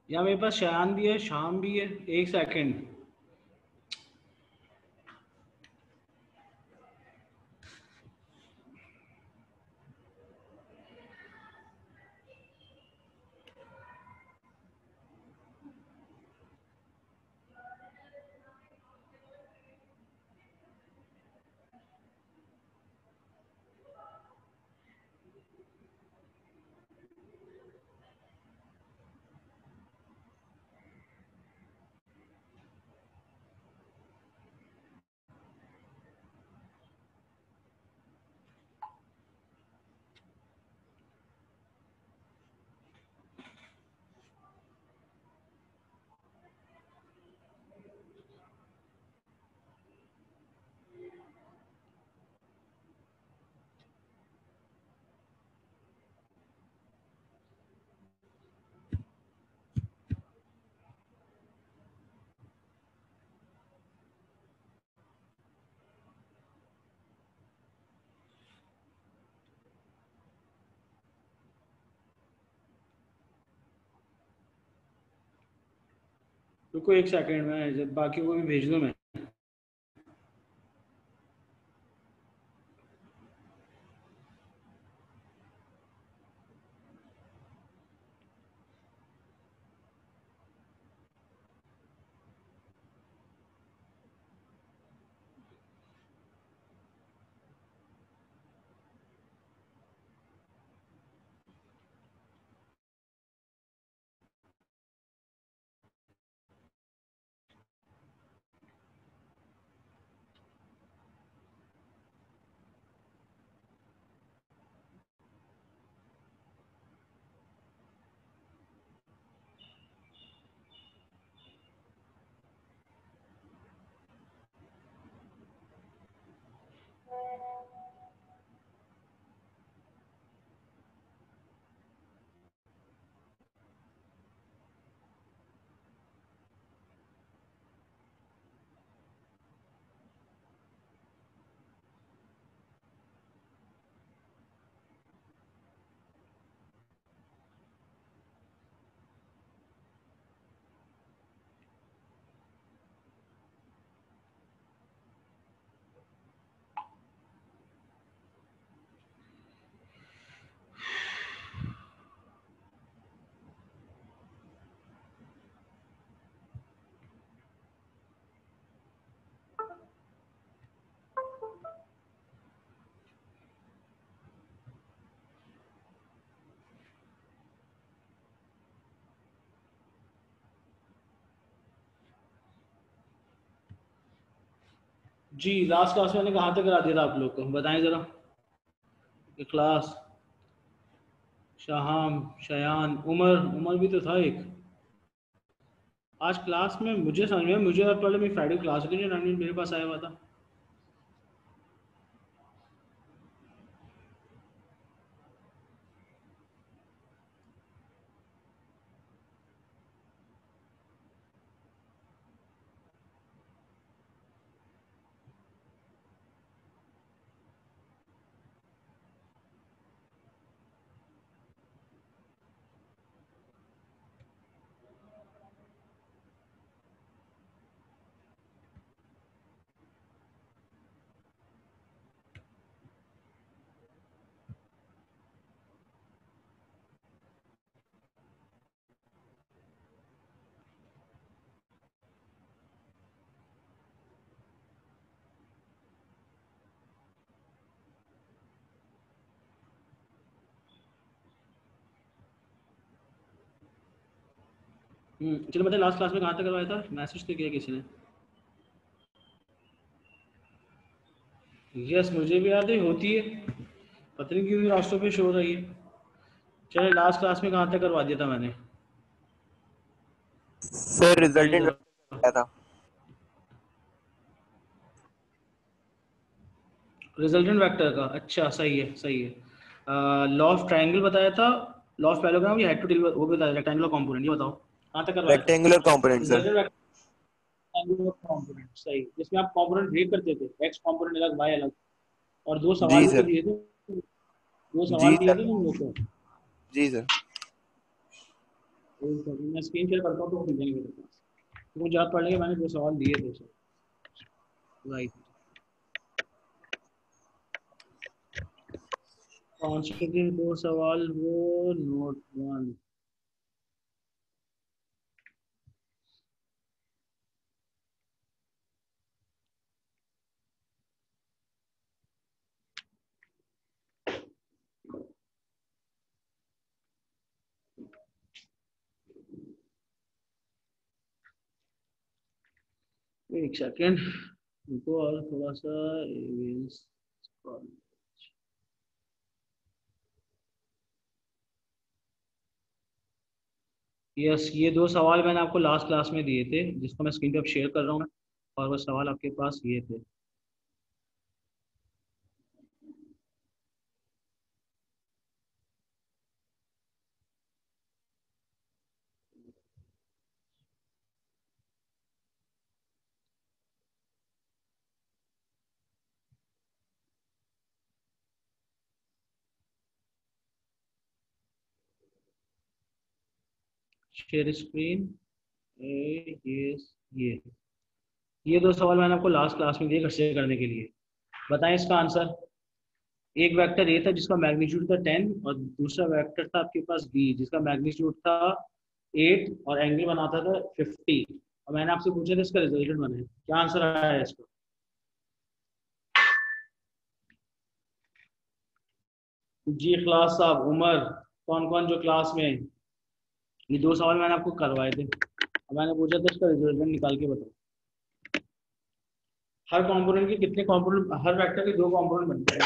यहाँ मेरे पास शयान भी है, शाम भी है। एक सेकंड। रुको एक सेकंड में, जब बाकी को भी भेज दूँ मैं। जी लास्ट क्लास में मैंने कहाँ तक करा दिया था आप लोग को, बताएं जरा। क्लास शाहाम, शयान, उमर, उमर भी तो था एक। आज क्लास में मुझे समझ में, मुझे पहले मेरी फ्राइडे क्लास होती है, मेरे पास आया हुआ था। चलो बताए लास्ट क्लास में कहाँ तक करवाया था, मैसेज तो किया किसी ने। यस मुझे भी याद है, होती है, पता नहीं क्यों रास्तों पे शो हो रही है। चलो लास्ट क्लास में कहाँ तक करवा दिया था मैंने, सर बताएं रिजल्टेंट जरा। आया था। रिजल्टेंट वेक्टर का, अच्छा सही है सही है। लॉ ऑफ ट्रायंगल बताया था, लॉ ऑफ पैरेललोग्राम, या हेड टू टेल वो भी बताया, रेक्टेंगुलर कंपोनेंट, ये बताओ कहाँ तक करवाया था। Rectangular component sir. Resultant rectangular component, सही, जिसमें आप कंपोनेंट ब्रेक करते थे, एक्स कंपोनेंट अलग, वाई अलग, और दो जी सवाल भी तो सर। दिए थे, दो जी सवाल दिए सर। थे तुम लोग को। जी सर। मैं स्क्रीन शेयर करता हूँ तो खुल जाएंगे मेरे पास, तो मुझे याद पड़ लेंगे मैंने जो सवाल दिए थे सर। राइट, कौन से 2 सवाल वो नोट 1। एक सेकेंड रुको, और थोड़ा सा यस, ये 2 सवाल मैंने आपको लास्ट क्लास में दिए थे, जिसको मैं स्क्रीन पे अब शेयर कर रहा हूँ, और वो सवाल आपके पास ये थे। शेयर स्क्रीन, ये 2 सवाल मैंने आपको लास्ट क्लास में दिए घर से करने के लिए। बताएं इसका आंसर। एक वेक्टर ए था जिसका मैग्नीट्यूड था 10, और दूसरा वेक्टर था आपके पास बी जिसका मैग्नीट्यूड था 8 और एंगल बनाता था 50, और मैंने आपसे पूछा था इसका रिजल्टेंट बनाए, क्या आंसर आया है इसका? जी इखलास साहब, उमर, कौन कौन जो क्लास में, ये 2 सवाल मैंने आपको करवाए थे, और मैंने पूछा था इसका रिजल्टेंट निकाल के बताओ। हर कंपोनेंट के कितने कंपोनेंट, हर वेक्टर के 2 कंपोनेंट बनते हैं।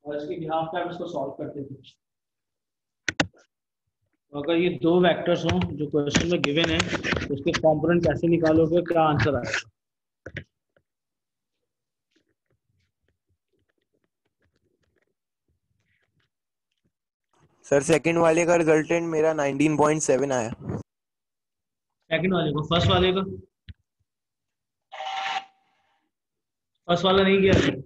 और इसके बिहाफ पे हम इसको सॉल्व करते थे। तो अगर ये 2 वेक्टर्स हों जो क्वेश्चन में गिवन है, तो उसके कंपोनेंट कैसे निकालोगे, क्या आंसर आएगा? सर सेकंड वाले का रिजल्टेंट मेरा 19.7 आया। सेकंड वाले को, फर्स्ट वाले को, फर्स्ट वाला नहीं किया?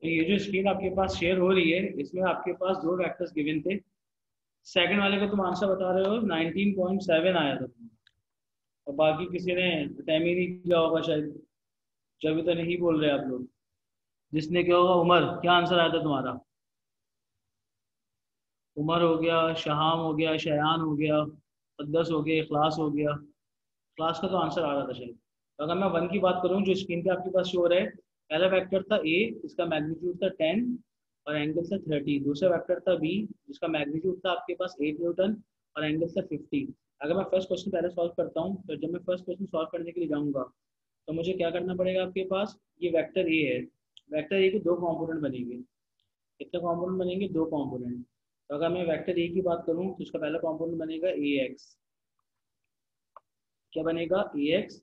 तो ये जो स्क्रीन आपके पास शेयर हो रही है, इसमें आपके पास 2 वेक्टर्स गिवन थे। सेकंड वाले को तुम आंसर बता रहे हो 19.7 आया था तुम्हें, और बाकी किसी ने टाइम ही नहीं किया होगा शायद, जब तो नहीं बोल रहे आप लोग। जिसने क्या होगा, उमर, क्या आंसर आया था तुम्हारा? उमर हो गया, शहाम हो गया, शयान हो गया, मुक़द्दस हो गया, इखलास हो गया। क्लास का तो आंसर आ रहा था शायद। तो अगर मैं 1 की बात करूँ जो स्क्रीन पे आपके पास शो हो रहा है, पहला वेक्टर था ए जिसका मैग्नीट्यूड था 10 और एंगल था 30। दूसरा वेक्टर था बी जिसका मैग्नीट्यूड था आपके पास 8 न्यूटन और एंगल था 50। अगर मैं फर्स्ट क्वेश्चन पहले सॉल्व करता हूँ, तो जब मैं फर्स्ट क्वेश्चन सॉल्व करने के लिए जाऊँगा, तो मुझे क्या करना पड़ेगा? आपके पास ये वेक्टर ए है, वेक्टर ए के 2 कॉम्पोनेंट बनेंगे। कितने कॉम्पोनेंट बनेंगे? 2 कॉम्पोनेंट। तो अगर मैं वेक्टर ए की बात करूँ तो उसका पहला कॉम्पोनेंट बनेगा ए एक्स। क्या बनेगा? ए एक्स।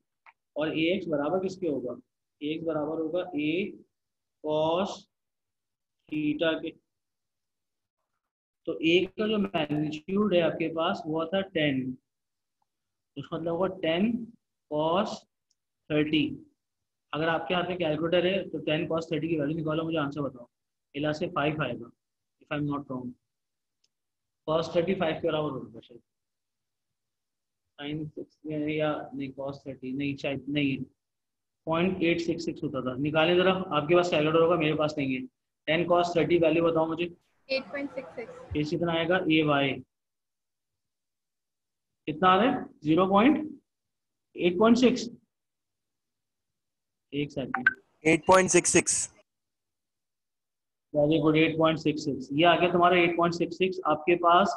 और ए एक्स बराबर किसके होगा? ए एक्स बराबर होगा ए कॉस थीटा के। तो ए का जो मैग्नीट्यूड है आपके पास वो था 10, उसका मतलब होगा 10 कॉस 30। अगर आपके हाथ में कैलकुलेटर है तो 10 कॉस 30 की वैल्यू निकालो, मुझे आंसर बताओ। इला से 5 आएगा if I am not wrong. Cos 35 के बराबर होगा शायद, साइन 6 या नहीं, कॉस 30 नहीं, शायद नहीं, 0.866 होता था। निकालें जरा, आपके पास कैलकुलेटर होगा, मेरे पास नहीं है। 10 cos 30 वैल्यू बताओ मुझे। 8.66। कितना आएगा? ए वाई कितना आ रहा है? 0.8.6। एक सेकंड, 8.66। Very good, 8.66। ये आ गया तुम्हारा 8.66। आपके पास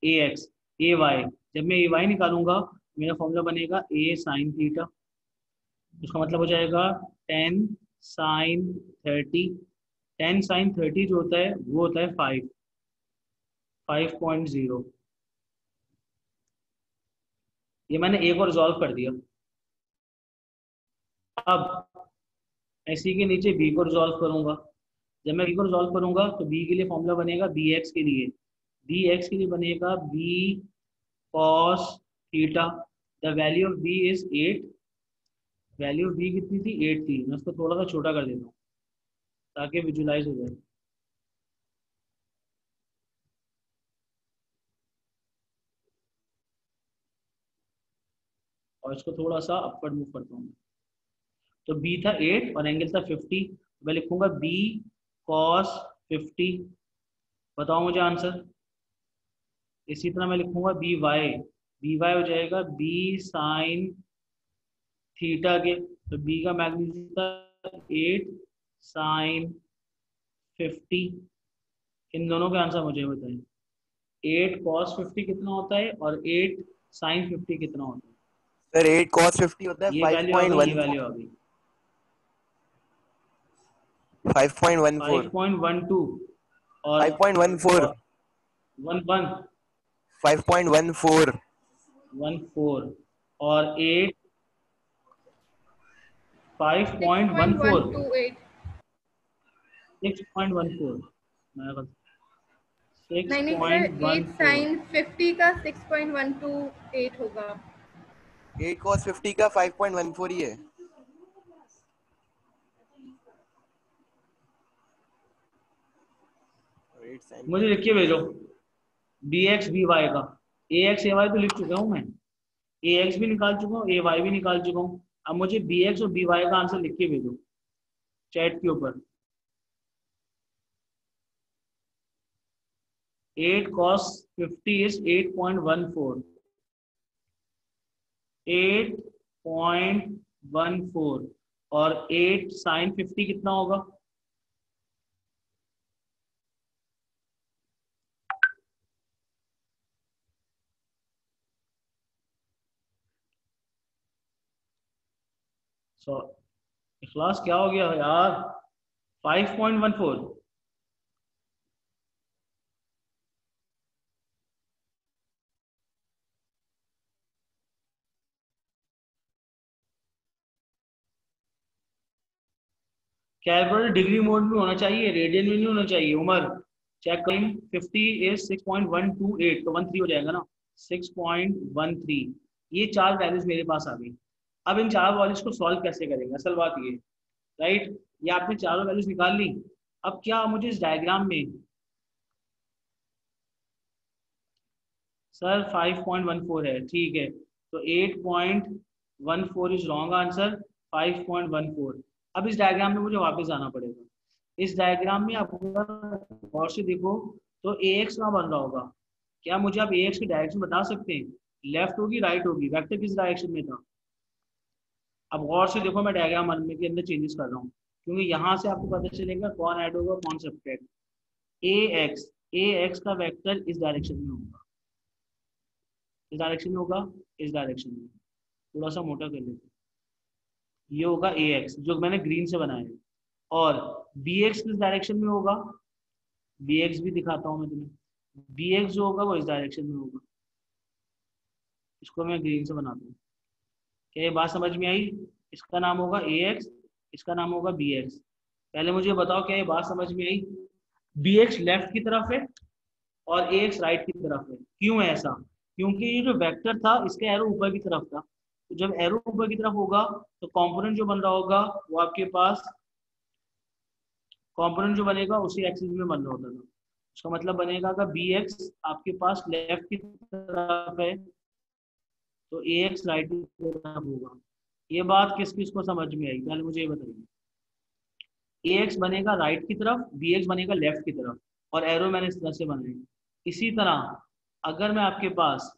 ए एक्स, ए वाई, जब मैं ए वाई निकालूंगा मेरा फॉर्मूला बनेगा ए साइन थीटा। उसका मतलब हो जाएगा 10 sin 30। 10 sin 30 जो होता है वो होता है 5.0। ये मैंने ए को रिजॉल्व कर दिया। अब इसी के नीचे बी को रिजॉल्व करूंगा। जब मैं बी को रिजॉल्व करूंगा तो बी के लिए फॉर्मूला बनेगा बी एक्स के लिए। बी एक्स के लिए बनेगा B cos theta. The value of B is 8। Value of B कितनी थी? 8 थी। मैं उसको थोड़ा सा छोटा कर देता हूँ ताकि विजुलाइज हो जाए। और इसको थोड़ा सा अपवर्ड मूव करता हूँ। तो बी था 8 और एंगल था 50। मैं लिखूंगा बी कॉस 50। बताओ मुझे आंसर। इसी तरह मैं लिखूंगा बी वाई। बी वाई हो जाएगा बी साइन थीटा के। तो बी का मैग्नीट्यूड था 8 साइन 50। इन दोनों के आंसर मुझे बताएं। 8 कॉस 50 कितना होता है और 8 साइन 50 कितना होता है? सर 8 cos 50 होता है ये वैल्यू आ गई, ये वैल्यू आ गई 5.14। 5.12 और 5.14। 5.14। 14 और 8 5.14 6.128। 6.14 नहीं नहीं सर, 8 6.14। साइन 50 का 6.128 होगा। 8 cos 50 का 5.14 ही है। मुझे लिख के भेजो बी एक्स बी वाई का। ए एक्स ए वाई तो लिख चुका हूँ मैं। ए एक्स भी निकाल चुका हूँ, ए वाई भी निकाल चुका हूँ। अब मुझे बी एक्स और बी वाई का आंसर लिख के भेजो चैट के ऊपर। 8 cos 50 is 8.14। 8.14 और 8 साइन 50 कितना होगा? सो इखलास क्या हो गया यार? 5.14। कैलकुलेटर डिग्री मोड में होना चाहिए, रेडियन में नहीं होना चाहिए। उमर चेक करें। 50 इज 6.128 तो 13 हो जाएगा ना। 6.13। ये चार वैल्यूज मेरे पास आ गई। अब इन चार वैल्यूज को सॉल्व कैसे करेंगे? असल बात ये, राइट, ये आपने चारों वैल्यूज निकाल ली। अब क्या मुझे इस डायग्राम में सर 5.14 है, ठीक है, तो 8.14 इज रॉन्ग आंसर। 5.14। अब इस डायग्राम में मुझे वापस आना पड़ेगा। इस डायग्राम में आप अगर गौर से देखो तो ए एक्स कहाँ बन रहा होगा? क्या मुझे आप ए एक्स की डायरेक्शन बता सकते हैं? लेफ्ट होगी राइट होगी? वेक्टर किस डायरेक्शन में था? अब गौर से देखो, मैं डायग्राम बनने के अंदर चेंजेस कर रहा हूँ क्योंकि यहाँ से आपको पता चलेगा कौन ऐड होगा कौन subtract. A x, A x का वेक्टर इस डायरेक्शन में होगा, इस डायरेक्शन में होगा, इस डायरेक्शन में। थोड़ा सा मोटा कर लेते हैं। ये होगा ए एक्स जो मैंने ग्रीन से बनाया है। और बी एक्स किस डायरेक्शन में होगा? बी एक्स भी दिखाता हूँ मैं तुम्हें। बी एक्स जो होगा वो इस डायरेक्शन में होगा। इसको मैं ग्रीन से बनाता हूँ। क्या ये बात समझ में आई? इसका नाम होगा ए एक्स, इसका नाम होगा बी एक्स। पहले मुझे बताओ क्या ये बात समझ में आई? बी एक्स लेफ्ट की तरफ है और ए एक्स राइट की तरफ है। क्यों है ऐसा? क्योंकि ये जो वेक्टर था इसका एरो ऊपर की तरफ था। तो जब एरो ऊपर की तरफ होगा तो कंपोनेंट जो बन रहा होगा वो आपके पास, कंपोनेंट जो बनेगा उसी एक्सिस में बन रहा होता था। उसका मतलब बनेगा अगर बी एक्स आपके पास लेफ्ट की तरफ है तो ए एक्स राइट की तरफ होगा। ये बात किस किस को समझ में आई? पहले मुझे ये बताइए। ए एक्स बनेगा राइट की तरफ, बी एक्स बनेगा लेफ्ट की तरफ, और एरो मैंने इस तरह से बनाई। इसी तरह अगर मैं आपके पास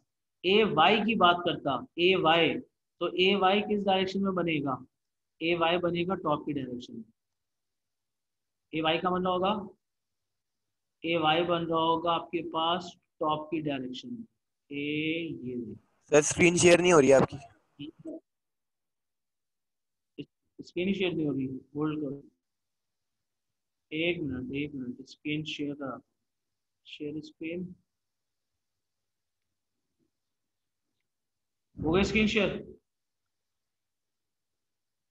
ए वाई की बात करता, ए वाई, तो ए वाई किस डायरेक्शन में बनेगा? ए वाई बनेगा टॉप की डायरेक्शन में। ए वाई का मतलब होगा, ए वाई बन रहा होगा आपके पास टॉप की डायरेक्शन में। ये सर स्क्रीन शेयर नहीं हो रही है आपकी। स्क्रीन शेयर नहीं हो रही, होल्ड करो, एक मिनट स्क्रीन शेयर करा, शेयर स्क्रीन, हो गई स्क्रीन शेयर।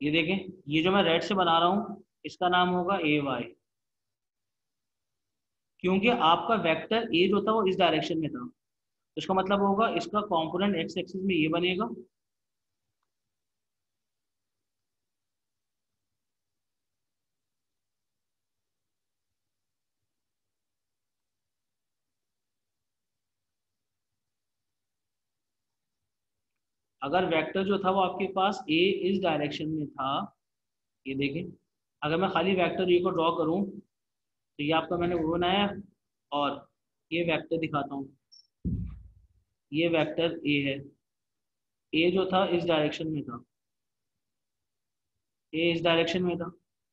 ये देखें, ये जो मैं रेड से बना रहा हूँ इसका नाम होगा ए वाई, क्योंकि आपका वेक्टर ए जो था वो इस डायरेक्शन में था, तो इसका मतलब होगा इसका कंपोनेंट एक्स एक्सिस में ये बनेगा, अगर वेक्टर जो था वो आपके पास ए इस डायरेक्शन में था, ये देखें, अगर मैं खाली वेक्टर ए को ड्रॉ करूं तो ये आपका मैंने वो बनाया, और ये वेक्टर दिखाता हूँ, ये वेक्टर ए है, ए जो था इस डायरेक्शन में था, ए इस डायरेक्शन में था,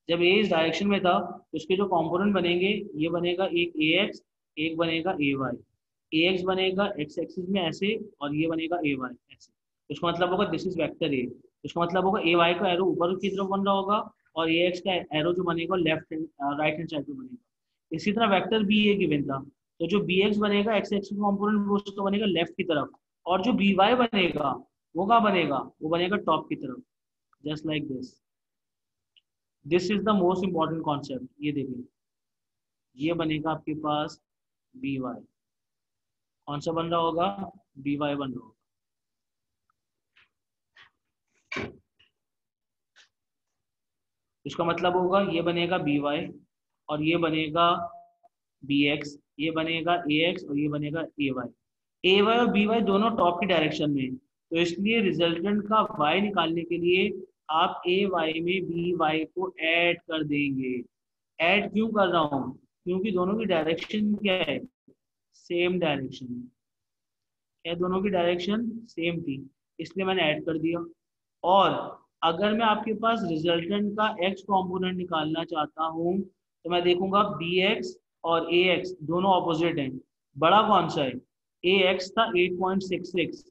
जब ए इस डायरेक्शन में था तो उसके जो कंपोनेंट बनेंगे, ये बनेगा एक ए एक्स, एक बनेगा ए वाई, ए एक्स बनेगा एक्स एक्सिस में ऐसे, और ये बनेगा ए वाई ऐसे, तो उसका मतलब होगा दिस इज वेक्टर ए, उसका मतलब होगा ए वाई का एरो ऊपर की तरफ बन रहा होगा, और ए एक्स का एरो जो बनेगा left hand right hand side पे बनेगा। इसी तरह वेक्टर बी ए गिवन था, तो जो बी एक्स बनेगा एक्स एक्सिस कंपोनेंट वो उसका बनेगा लेफ्ट की तरफ, और जो बी वाई बनेगा वो कहाँ बनेगा, वो बनेगा टॉप की तरफ, just like this is the most important concept. ये देखिए, ये बनेगा आपके पास बी वाई, कौन सा बन रहा होगा, बी वाई बन रहा होगा। इसका मतलब होगा ये बनेगा बी वाई, और ये बनेगा बी एक्स, ये बनेगा ए एक्स, और ये बनेगा ए वाई और बी वाई दोनों टॉप की डायरेक्शन में हैं। तो इसलिए रिजल्टेंट का वाई निकालने के लिए आप ए वाई में बी वाई को ऐड कर देंगे। ऐड क्यों कर रहा हूँ, क्योंकि दोनों की डायरेक्शन क्या है, सेम डायरेक्शन है, दोनों की डायरेक्शन सेम थी, इसलिए मैंने ऐड कर दिया। और अगर मैं आपके पास रिजल्टेंट का एक्स कंपोनेंट निकालना चाहता हूँ तो मैं देखूंगा बी एक्स और ए एक्स दोनों ऑपोजिट हैं, बड़ा कौन सा है, ए एक्स था 8.66,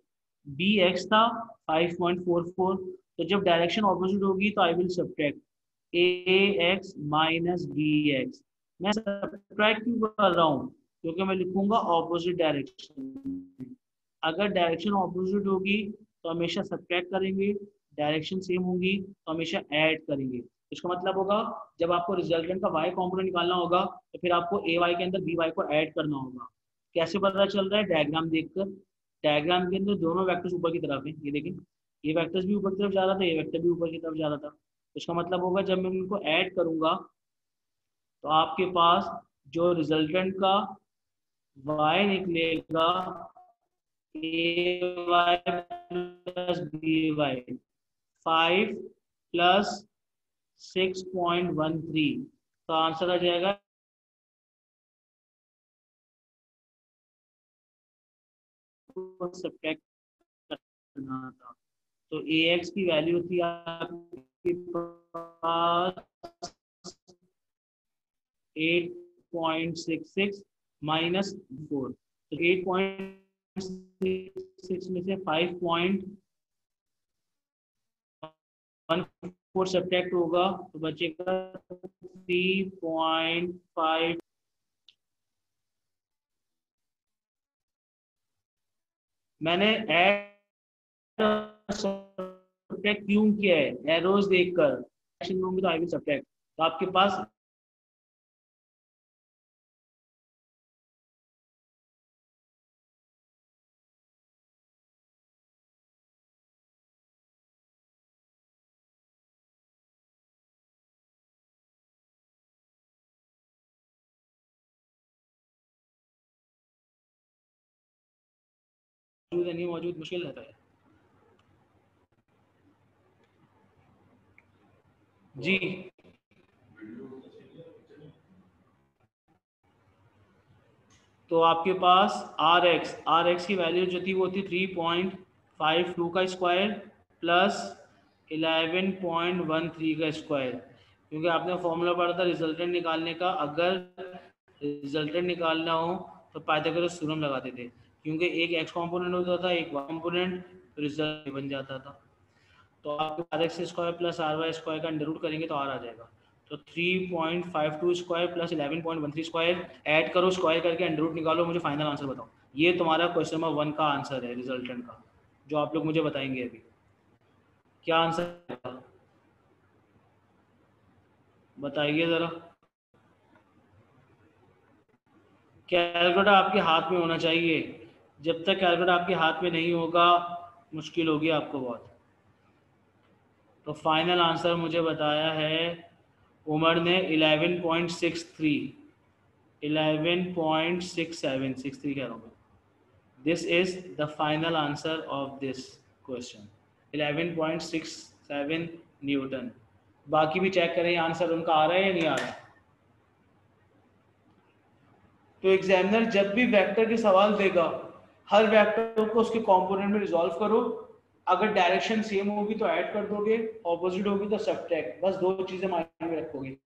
बी एक्स था 5.44, तो जब डायरेक्शन ऑपोजिट होगी तो I will subtract A X minus B X. मैं सब्ट्रैक्ट क्यों कर रहा हूँ, क्योंकि मैं लिखूंगा ऑपोजिट डायरेक्शन, अगर डायरेक्शन ऑपोजिट होगी तो हमेशा सब्ट्रैक्ट करेंगे, डायरेक्शन सेम होगी तो हमेशा ऐड करेंगे। इसका मतलब होगा जब आपको रिजल्टेंट का वाई कॉम्पोनेंट निकालना होगा तो फिर आपको ए वाई के अंदर बी वाई को ऐड करना होगा। कैसे पता चल रहा है, डायग्राम देखकर, डायग्राम के अंदर दोनों वेक्टर्स ऊपर की तरफ है, ये देखें, ये वेक्टर्स भी ऊपर की तरफ जा रहा था, ये वेक्टर भी ऊपर की तरफ जा रहा था, इसका मतलब होगा जब मैं उनको ऐड करूंगा तो आपके पास जो रिजल्टेंट का वाई निकलेगा, ए वाई प्लस बी वाई, 5 + 6.13, तो आंसर आ जाएगा, सब्ट्रैक्ट करना था, तो ए एक्स की वैल्यू थी आपके पास 8.66 -4, तो 8.66 में से 5.14 सब्ट्रैक्ट होगा तो बचेगा 3.5। मैंने ऐड सब्ट्रैक्ट क्यों किया है, एरोज देखकर एक्शन लूंगी तो आई विल सब्ट्रैक्ट, तो आपके पास मौजूद है नहीं मौजूद मुश्किल रहता है। जी तो आपके पास आर एक्स की वैल्यू जो थी वो थी 3.52 का स्क्वायर प्लस 11.13 का स्क्वायर, क्योंकि आपने फॉर्मूला पढ़ा था रिजल्टेंट निकालने का। अगर रिजल्टेंट निकालना हो तो पाइथागोरस थ्योरम लगाते थे, क्योंकि एक एक्स कॉम्पोनेंट होता था, एक वाई कॉम्पोनेंट, रिजल्ट बन जाता था। तो आप R X square plus R Y square का अंडर रूट करेंगे तो आर आ जाएगा। तो 3.52 स्क्वायर प्लस 11.13 स्क्वायर ऐड करो, स्क्वायर करके अंडर रूट निकालो, मुझे फाइनल आंसर बताओ। ये तुम्हारा क्वेश्चन नंबर 1 का आंसर है रिजल्टेंट का, जो आप लोग मुझे बताएंगे अभी। क्या आंसर है बताइए ज़रा। कैलकुलेटर आपके हाथ में होना चाहिए, जब तक कैलकुलेटर आपके हाथ में नहीं होगा मुश्किल होगी आपको बहुत। तो फाइनल आंसर मुझे बताया है उमर ने 11.63, 11.67, 63 कह रहा हूँ। This is the final answer of this question, 11.67 Newton. बाकी भी चेक करें आंसर उनका आ रहा है या नहीं आ रहा। तो एग्जामिनर जब भी वेक्टर के सवाल देगा, हर वेक्टर को उसके कंपोनेंट में रिजॉल्व करो। अगर डायरेक्शन सेम होगी तो ऐड कर दोगे, ऑपोजिट होगी तो सब्ट्रैक्ट। बस दो चीजें माइंड में रखोगे,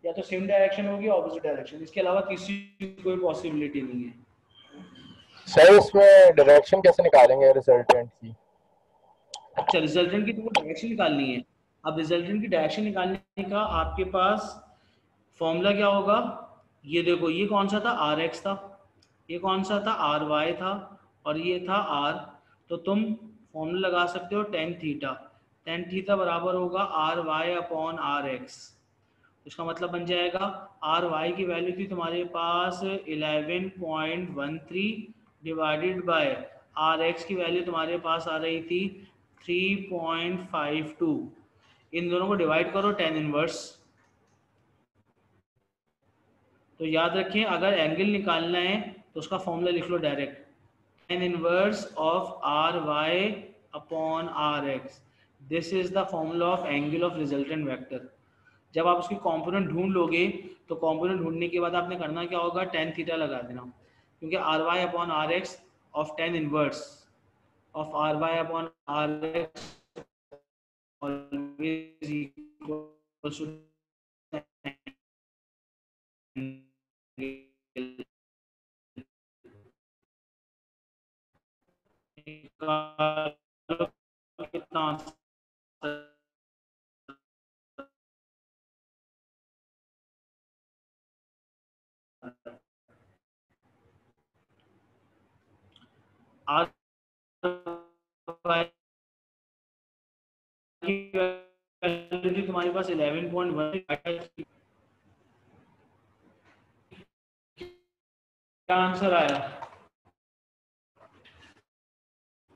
या तो सेम डायरेक्शन होगी ऑपोजिट डायरेक्शन, इसके अलावा किसी कोई पॉसिबिलिटी नहीं है। सर इसमें डायरेक्शन कैसे निकालेंगे रिजल्टेंट की? अच्छा, रिजल्टेंट की तुमको डायरेक्शन निकालनी है। अब रिजल्टेंट की डायरेक्शन निकालने का आपके पास फॉर्मूला क्या होगा, ये देखो, ये कौन सा था, आर एक्स था, ये कौन सा था, आर वाई था, और ये था आर। तो तुम फॉर्मूला लगा सकते हो टेन थीटा। टेन थीटा बराबर होगा R Y upon R X. इसका मतलब बन जाएगा आर वाई की वैल्यू थी तुम्हारे पास 11.13 डिवाइडेड बाय आर एक्स की वैल्यू तुम्हारे पास आ रही थी 3.52। इन दोनों को डिवाइड करो टेन इनवर्स। तो याद रखें, अगर एंगल निकालना है तो उसका फॉर्मूला लिख लो direct, tan inverse of R Y upon R X. This is the formula of angle of resultant vector. जब आप उसकी कंपोनेंट ढूंढ लोगे तो कंपोनेंट ढूंढने के बाद आपने करना क्या होगा, टेन थीटा लगा देना, क्योंकि R Y upon R X of tan inverse of R Y upon R X always equal to कितना आर तुम्हारे पास 11.1। क्या आंसर आया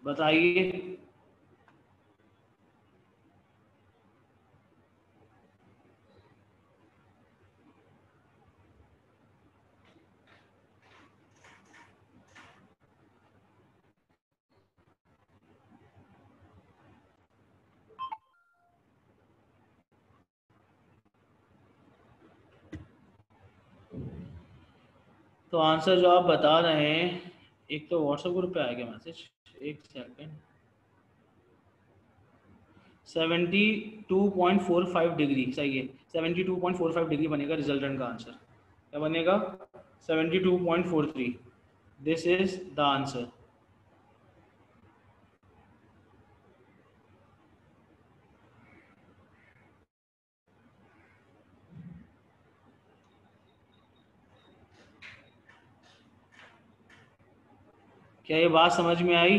बताइए। तो आंसर जो आप बता रहे हैं, एक तो व्हाट्सएप ग्रुप पे आ गया मैसेज, एक सेकंड। 72.45 डिग्री सही है, 72.45 डिग्री बनेगा रिजल्टेंट का आंसर। क्या बनेगा, 72.43। This is the answer. क्या ये बात समझ में आई?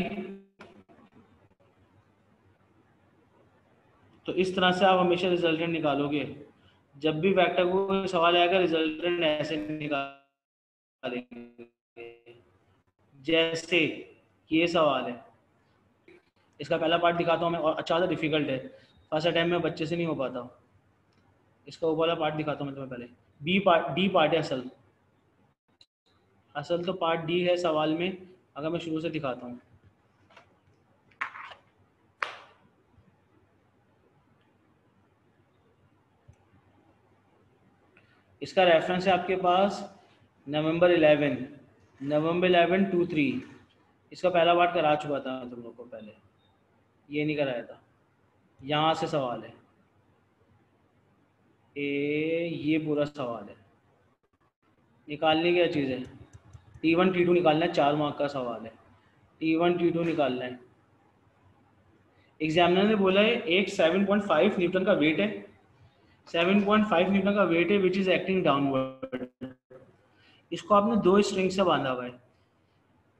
तो इस तरह से आप हमेशा रिजल्टेंट निकालोगे। जब भी वेक्टर को सवाल आएगा रिजल्टेंट ऐसे निकालेंगे, जैसे ये सवाल है। इसका पहला पार्ट दिखाता हूँ मैं, और अच्छा सा डिफिकल्ट है, फर्स्ट अटैम्प्ट में बच्चे से नहीं हो पाता। इसका ऊपर वाला पार्ट दिखाता हूँ मैं तुम्हें पहले। बी पार्ट, डी पार्ट है असल। असल तो पार्ट डी है सवाल में, अगर मैं शुरू से दिखाता हूँ। इसका रेफरेंस है आपके पास नवंबर 11, नवंबर 11 23। इसका पहला पार्ट करा चुका था मैं तुम लोग को पहले, ये नहीं कराया था। यहाँ से सवाल है, ये पूरा सवाल है। निकालने क्या चीज़ है, T1 T2 निकालना है, 4 मार्क का सवाल है। T1 T2 निकालना है। एग्जामिनर ने बोला है एक 7.5 न्यूटन का वेट है, 7.5 न्यूटन का वेट है विच इज एक्टिंग डाउनवर्ड। इसको आपने 2 स्ट्रिंग से बांधा हुआ है।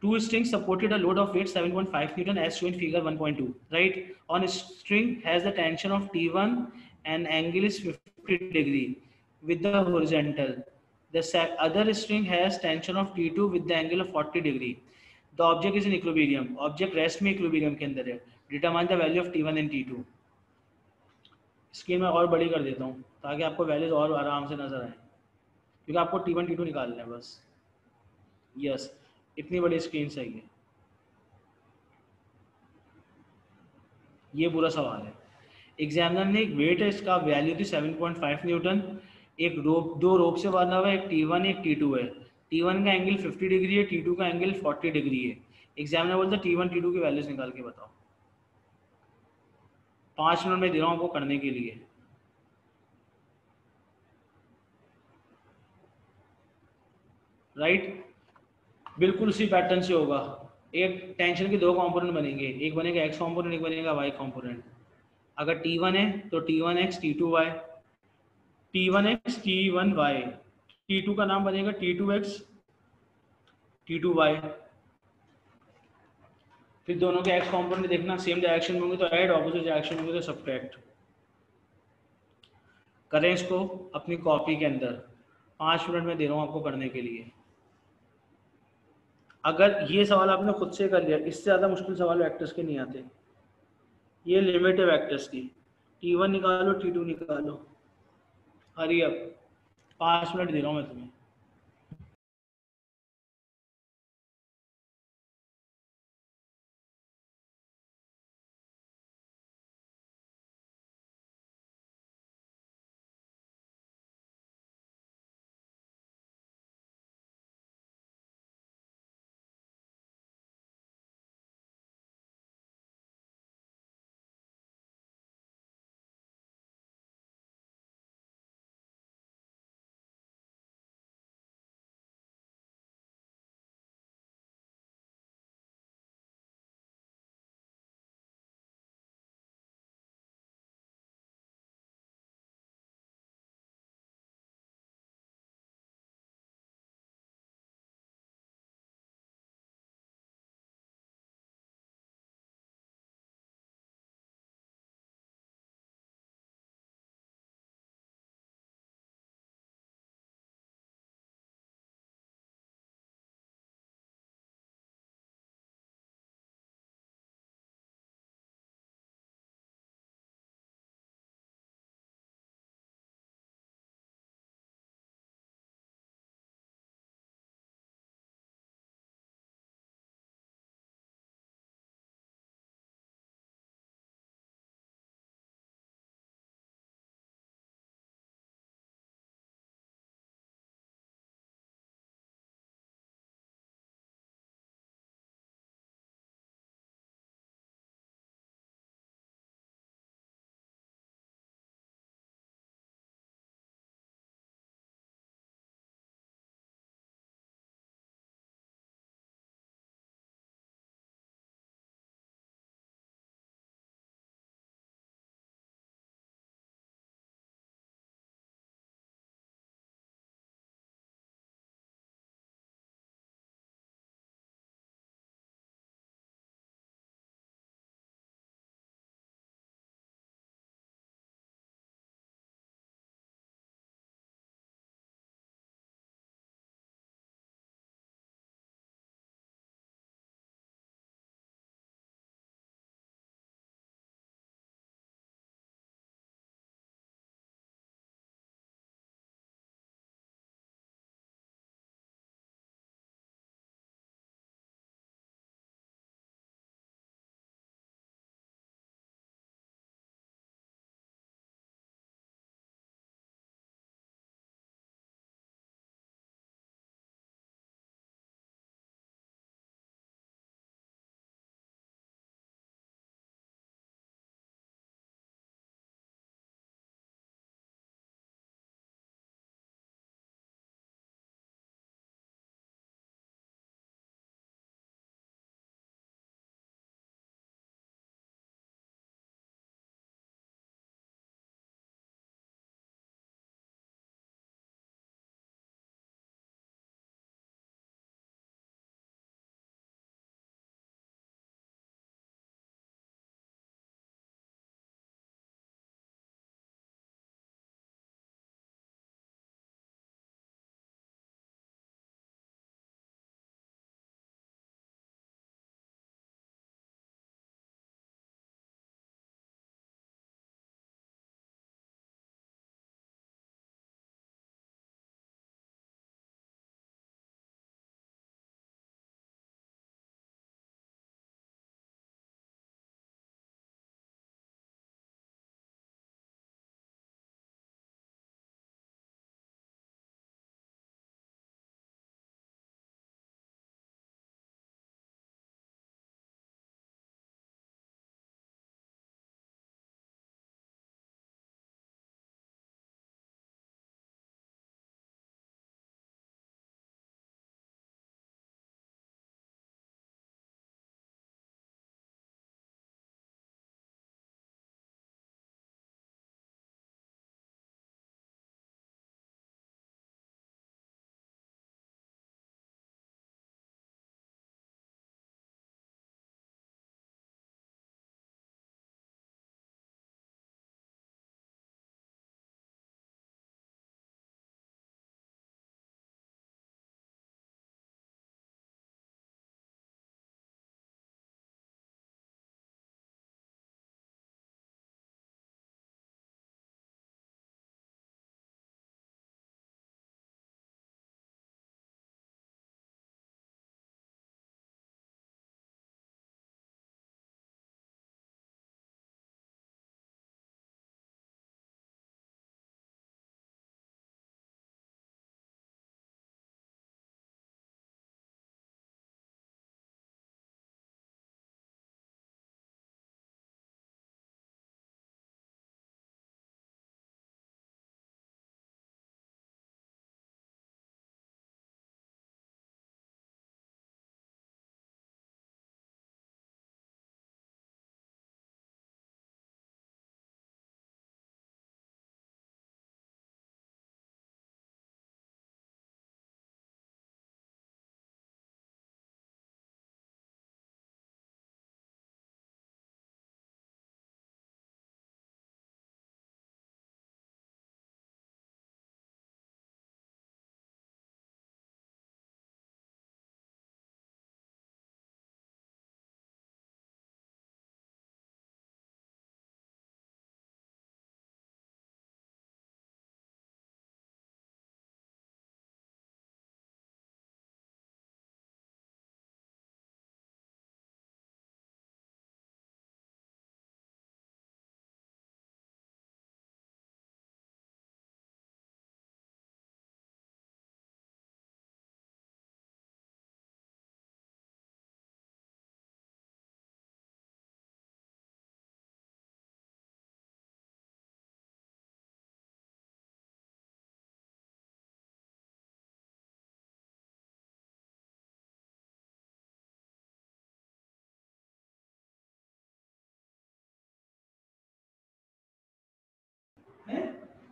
2 strings supported a load of weight 7.5 Newton as shown in figure 1.2. Right? On string has the tension of T1 and angle is 50 degree with the horizontal. The other string has tension of T2 with the angle of 40 degree. The object is in equilibrium. Object rest में equilibrium के अंदर है. Determine the value of T1 and T2. Screen में और बड़ी कर देता हूँ ताकि आपको वैल्यूज और आराम से नजर आए, क्योंकि आपको T1 T2 निकालना है बस। यस, इतनी बड़ी स्क्रीन सही है। ये पूरा सवाल है। एग्जामिनर ने एक वेट है, इसका वैल्यू थी 7.5 न्यूटन। एक रोप, 2 रोप से बांधा हुआ है, एक T1 एक T2 है। T1 का एंगल 50 डिग्री है, T2 का एंगल 40 डिग्री है। एग्जामिनर बोलता है T1 T2 की वैल्यूज निकाल के बताओ। 5 मिनट में दे रहा हूँ आपको करने के लिए। राइट, बिल्कुल उसी पैटर्न से होगा। एक टेंशन के 2 कंपोनेंट बनेंगे, एक बनेगा x कंपोनेंट, एक बनेगा y कंपोनेंट। अगर T1 है तो T1x T2y, T1x T1y, T2 का नाम बनेगा T2x T2y। फिर दोनों के x कंपोनेंट देखना सेम डायरेक्शन में होंगे तो ऐड, ऑपोजिट डायरेक्शन में होंगे तो सब्ट्रैक्ट। करें इसको अपनी कॉपी के अंदर। 5 मिनट में दे रहा हूँ आपको करने के लिए। अगर ये सवाल आपने खुद से कर लिया, इससे ज़्यादा मुश्किल सवाल वेक्टर्स के नहीं आते। ये लिमिट है वेक्टर्स की। T1 निकालो, T2 निकालो। हरी अप, 5 मिनट दे रहा हूँ मैं तुम्हें।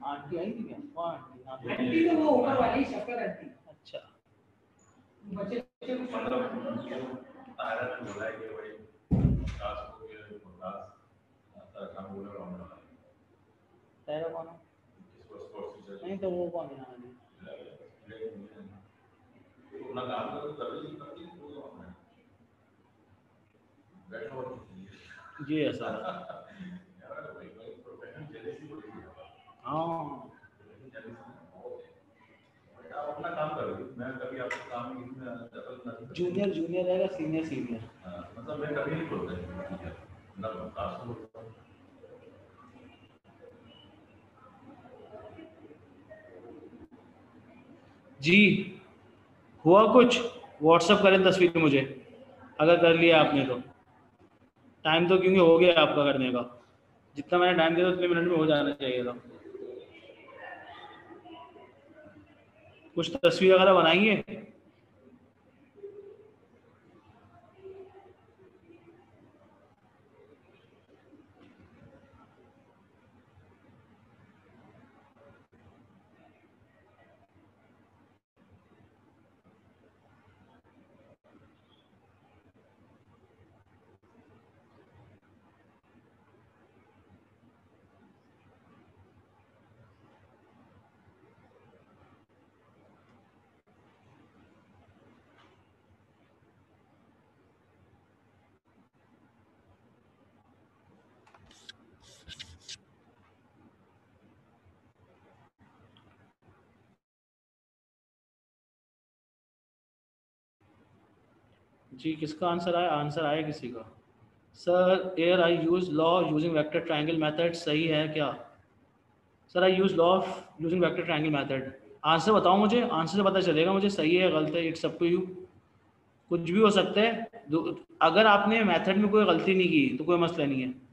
आंटी आई थी क्या? कौन आंटी? हाँ, तो आंटी तो वो ऊपर वाली शक्कर आंटी। अच्छा बच्चे को तारा ने बोला है कि भाई क्लास को ये क्लास आता काम बोला रहा हूँ तेरा कौन है? इस वर्ष कोर्स टीचर नहीं तो वो कौन है आंटी? अपना काम करो तभी करती है वो अपना बैठा हुआ जी है सर। यार भाई प्रोफेशनल जेलसी बोली हाँ आप अपना काम करो मैं कभी आपके काम में इसमें दखल नहीं जूनियर जूनियर रहेगा, सीनियर सीनियर। मतलब मैं कभी नहीं बोलता ना क्लास में बोलता हूँ जी हुआ कुछ? व्हाट्सअप करें तस्वीर मुझे अगर कर लिया आपने तो। टाइम तो क्योंकि हो गया आपका करने का, जितना मैंने टाइम दिया था उतने मिनट में हो जाना चाहिए था। कुछ तस्वीर वगैरह बनाएंगे? जी किसका आंसर आया? आंसर आया किसी का? Sir air I use law using vector triangle method, सही है क्या? Sir I use law of using vector triangle method. Answer बताओ मुझे, आंसर से पता चलेगा मुझे सही है गलत है। इट्स अप टू यू, कुछ भी हो सकता है। अगर आपने मेथड में कोई गलती नहीं की तो कोई मसला नहीं है।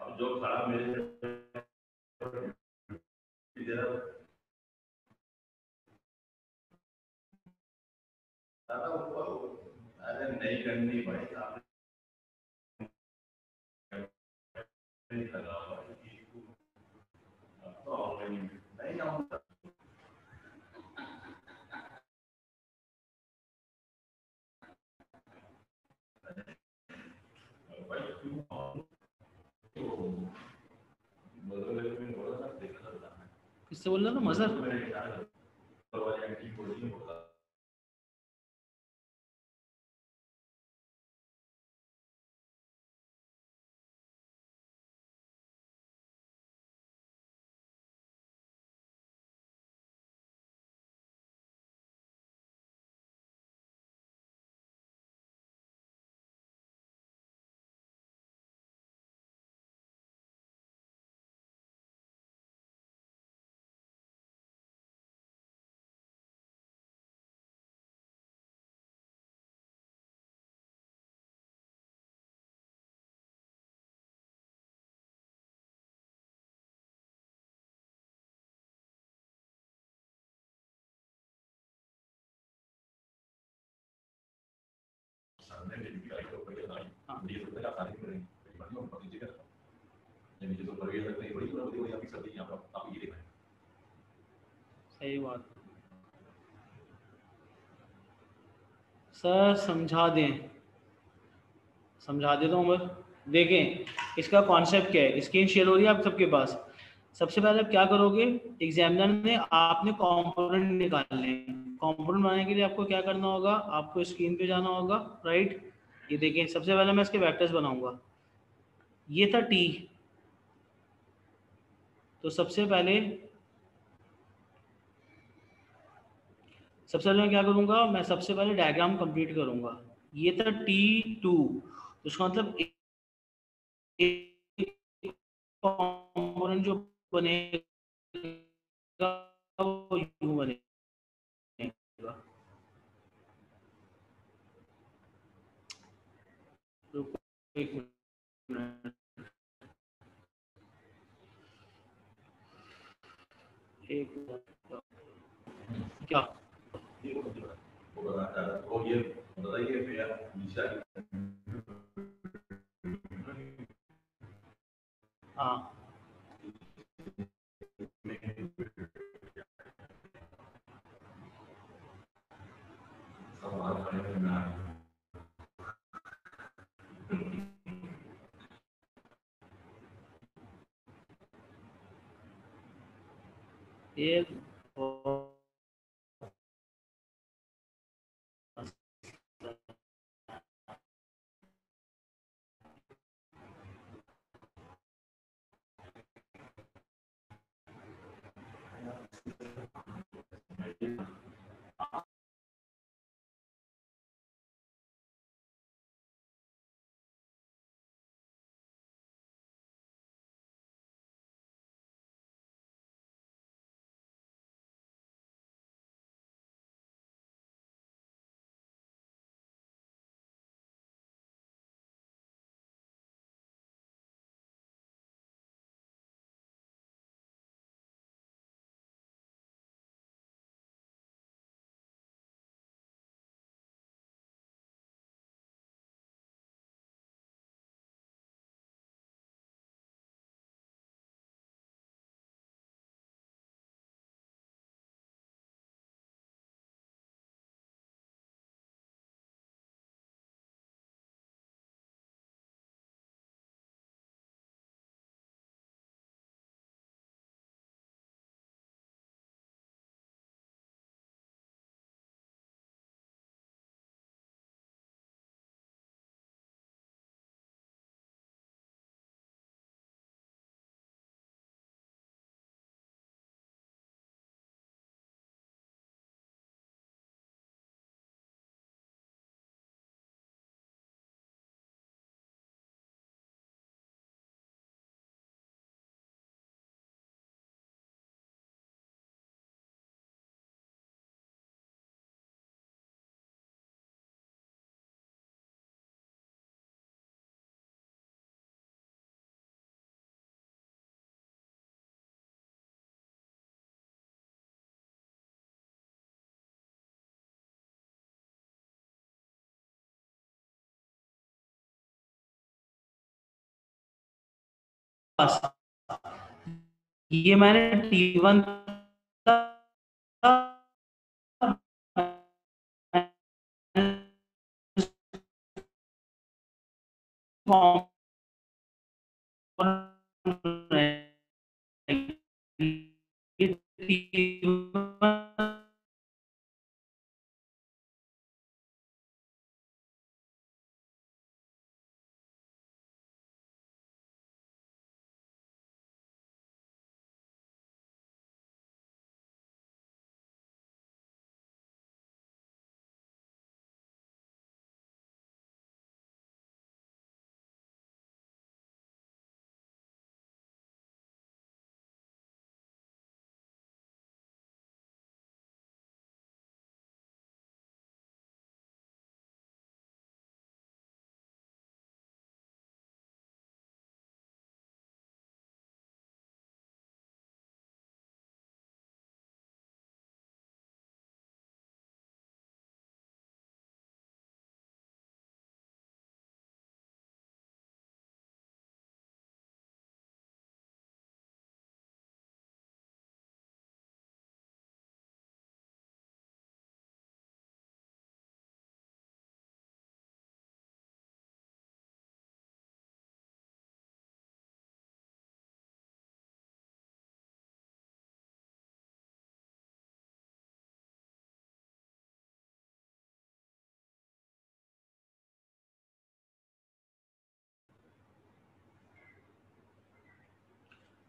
अब जो खड़ा मेरे अरे नहीं करनी भाई आप नहीं लगा तो ऑलरेडी नहीं आऊंगा भाई किससे बोल रहा था? मजहर? नीचे से ऊपर गया तक नहीं, बड़ी बड़ी आपकी सर्दी यहाँ पर आप ये देखना है। सही बात। सर समझा देता हूँ बस। देखें इसका कॉन्सेप्ट क्या है, स्क्रीन शेयर हो रही है आप सबके पास। सबसे पहले आप क्या करोगे, एग्जामिनर ने आपने कंपोनेंट निकालने हैं। कंपोनेंट बनाने के लिए आपको क्या करना होगा, आपको स्क्रीन पे जाना होगा, राइट। ये देखें सबसे पहले मैं इसके वेक्टर्स बनाऊंगा। ये था टी, तो सबसे पहले मैं क्या करूंगा, मैं सबसे पहले डायग्राम कंप्लीट करूंगा। ये था T2, तो इसका मतलब कंपोनेंट जो बनेगा वो यूं बनेगा। रुको एक मिनट, एक मिनट। क्या वो ये बताइए भैया निशा हाँ सवाल करने में ना एक ये मैंने T1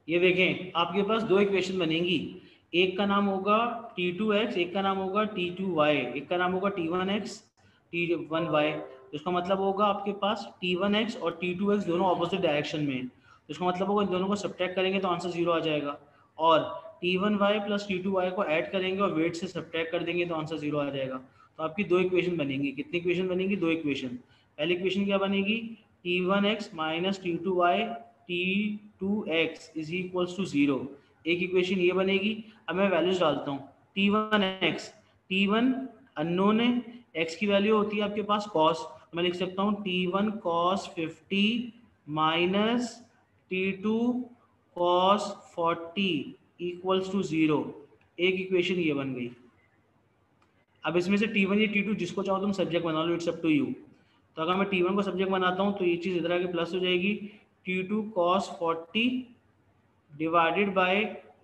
ये देखें आपके पास दो इक्वेशन बनेंगी, एक का नाम होगा T2x, एक का नाम होगा T2y, एक का नाम होगा T1x T1y। इसका मतलब होगा आपके पास T1x और T2x दोनों ऑपोजिट डायरेक्शन में है, इसका मतलब होगा इन दोनों को सब्ट्रैक्ट करेंगे तो आंसर 0 आ जाएगा, और T1y प्लस T2y को ऐड करेंगे और वेट से सब्ट्रैक्ट कर देंगे तो आंसर 0 आ जाएगा। तो आपकी दो इक्वेशन बनेंगी। कितनी इक्वेशन बनेंगी? दो इक्वेशन। पहली इक्वेशन क्या बनेगी? T1x minus T2y T2x is equals to 0। एक इक्वेशन ये बनेगी। अब मैं वैल्यूज डालता हूँ। T1x, T1 अननोन है, x की वैल्यू होती है आपके पास cos, तो मैं लिख सकता हूँ T1 cos 50 minus T2 cos 40 equals to 0। एक इक्वेशन ये बन गई। अब इसमें से T1 या T2 जिसको चाहो तुम सब्जेक्ट बना लो, इट्स अप टू यू। तो अगर मैं T1 को सब्जेक्ट बनाता हूँ तो ये चीज़ इधर आके प्लस हो जाएगी, T2 cos 40 divided by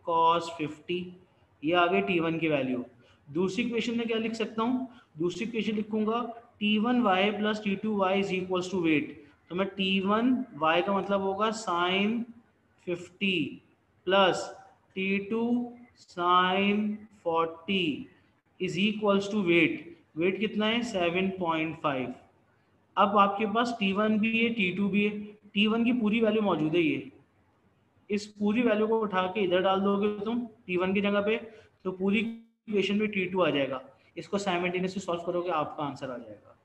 cos 50, ये आ गई T1 की वैल्यू। दूसरी इक्वेशन में क्या लिख सकता हूँ? दूसरी इक्वेशन लिखूंगा T1y plus T2y is equals to weight. तो मैं T1y का मतलब होगा sin 50 plus T2 sin 40 is equals to weight. Weight कितना है? 7.5। अब आपके पास T1 भी है, T2 भी है, T1 की पूरी वैल्यू मौजूद है। ये इस पूरी वैल्यू को उठा के इधर डाल दोगे तुम T1 की जगह पे, तो पूरी इक्वेशन में T2 आ जाएगा। इसको साइमल्टेनियसली सॉल्व करोगे आपका आंसर आ जाएगा,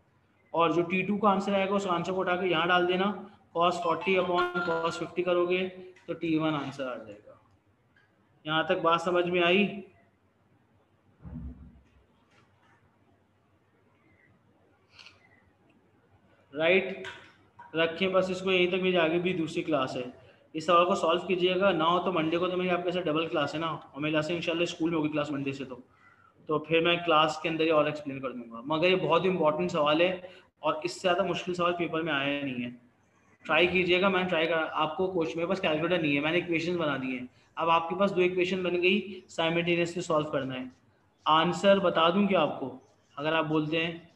और जो T2 का आंसर आएगा उस आंसर को उठा के यहाँ डाल देना, cos 40 अपॉन cos 50 करोगे तो T1 आंसर आ जाएगा। यहाँ तक बात समझ में आई? राइट, रखें बस इसको यहीं तक। मेरी आगे भी दूसरी क्लास है, इस सवाल को सॉल्व कीजिएगा। ना हो तो मंडे को तो मेरी आपके साथ डबल क्लास है ना, और मेरी से इंशाल्लाह स्कूल में होगी क्लास मंडे से, तो फिर मैं क्लास के अंदर ही और एक्सप्लेन कर दूंगा। मगर ये बहुत इंपॉर्टेंट सवाल है और इससे ज़्यादा मुश्किल सवाल पेपर में आया नहीं है। ट्राई कीजिएगा, मैंने ट्राई करा। आपको क्वेश्चन, मेरे पास कैलकुलेटर नहीं है, मैंने इक्वेशन बना दिए हैं। अब आपके पास दो इक्वेशन बन गई, साइमल्टेनियसली सॉल्व करना है। आंसर बता दूं क्या आपको? अगर आप बोलते हैं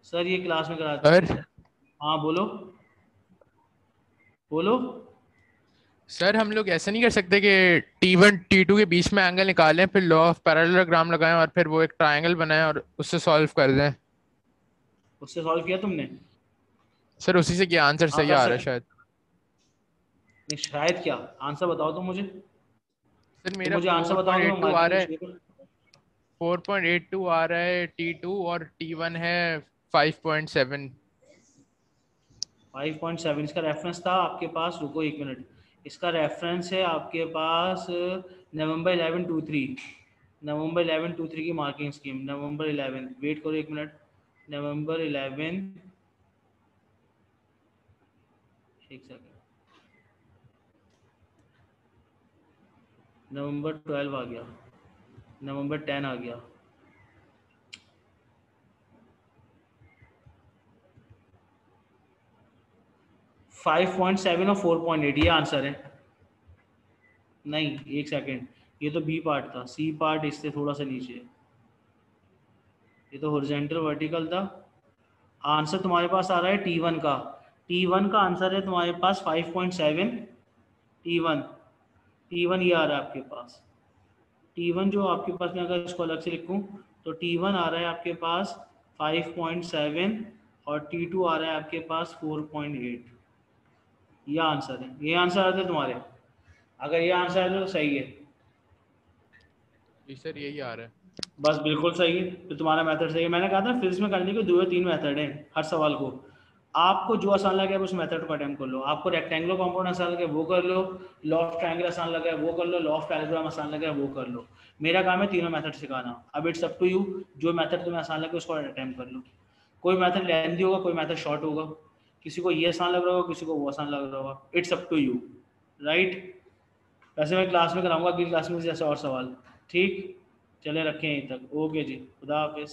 सर ये क्लास में कराते हैं। हाँ बोलो बोलो। सर हम लोग ऐसा नहीं कर सकते कि T1 T2 के बीच में एंगल निकालें, फिर लॉ ऑफ पैरेललोग्राम लगाएं और फिर वो एक ट्रायंगल बनाएं और उससे सॉल्व कर दें? उससे सॉल्व किया तुमने? सर उसी से क्या आंसर सही आ रहा है शायद। नहीं शायद क्या, आंसर बताओ तो मुझे। सर मेरा मुझे आंसर बताओ तो 4.82 आ रहा है, 4.82 आ रहा है T2 और T1 है 5.7। 5.7 इसका रेफरेंस था आपके पास। रुको एक मिनट, इसका रेफरेंस है आपके पास नवंबर 11/23, नवंबर 11/23 की मार्किंग स्कीम, नवंबर 11। वेट करो एक मिनट, नवंबर 11, एक सेकंड, नवंबर 12 आ गया, नवंबर 10 आ गया। फाइव 5.7 और 4.8 ये आंसर है। नहीं एक सेकंड, ये तो बी पार्ट था, सी पार्ट इससे थोड़ा सा नीचे है। ये तो हॉरिजॉन्टल वर्टिकल था। आंसर तुम्हारे पास आ रहा है T1 का। T1 का आंसर है तुम्हारे पास 5.7। T1 ये आ रहा है आपके पास। T1 जो आपके पास, मैं अगर इसको अलग से लिखूं तो T1 आ रहा है आपके पास 5.7 और T2 आ रहा है आपके पास 4.8। ये आंसर है, ये आंसर आते हैं तुम्हारे। अगर ये आंसर है तो सही है। जी सर यही आ रहा है। बस बिल्कुल सही है, तो तुम्हारा मेथड सही है। मैंने कहा था फिजिक्स में करने के 2 या 3 मेथड हैं हर सवाल को। आपको जो आसान लगे उस मेथड को अटेम्प्ट कर लो। आपको रेक्टेंगुलर कंपाउंड आसान लगे वो कर लो, लॉ ऑफ ट्रायंगल आसान लगे वो कर लो, लॉ ऑफ पैराग्राम आसान लगे वो कर लो। मेरा काम है तीनों मेथड सिखाना। अब इट्स अप टू यू, जो मेथड तुम्हें आसान लगे उसको अटेम्प्ट कर लो। कोई मेथड लेंथी होगा, कोई मेथड शॉर्ट होगा, किसी को ये आसान लग रहा होगा, किसी को वो आसान लग रहा होगा। It's up to you, right. वैसे मैं क्लास में कराऊंगा, अगली क्लास में जैसे और सवाल। ठीक, चले रखें यहीं तक। ओके जी, खुदा हाफिज़।